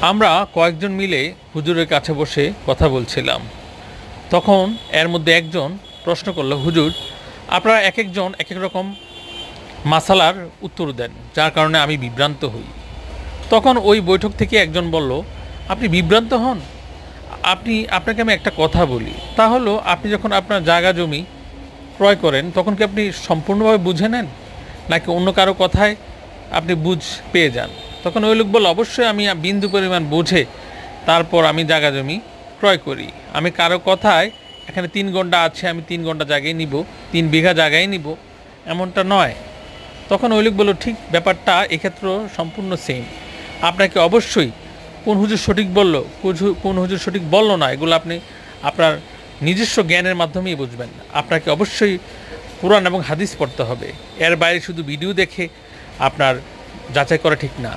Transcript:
আমরা কয়েকজন মিলে হুজুরের কাছে বসে কথা বলছিলাম। তখন এর মধ্যে একজন প্রশ্ন করলো, হুজুর আপনারা এক একজন এক এক রকম মাসালার উত্তর দেন, যার কারণে আমি বিভ্রান্ত হই। তখন ওই বৈঠক থেকে একজন বলল, আপনি বিভ্রান্ত হন? আপনাকে আমি একটা কথা বলি, তা হলো আপনি যখন আপনার জায়গা জমি ক্রয় করেন তখন কি আপনি সম্পূর্ণভাবে বুঝে নেন, নাকি অন্য কারো কথায় আপনি বুঝ পেয়ে যান? তখন ওই লোক বলল, অবশ্যই আমি বিন্দু পরিমাণ বুঝে তারপর আমি জায়গা জমি ক্রয় করি। আমি কারো কথায় এখানে 3 ঘন্টা আছে আমি 3 ঘন্টা জায়গায় নিব, 3 বিঘা জায়গায় নিব, এমনটা নয়। তখন ওই লোক বলল, ঠিক ব্যাপারটা এক্ষেত্রেও সম্পূর্ণ সেম। আপনাকে অবশ্যই কোন হুজুর সঠিক বলল, কোন হুজুর সঠিক বলল না, এগুলো আপনি আপনার নিজস্ব জ্ঞানের মাধ্যমেই বুঝবেন। আপনাকে অবশ্যই কোরআন এবং হাদিস পড়তে হবে, এর বাইরে শুধু ভিডিও দেখে আপনার যাচাই করা ঠিক না।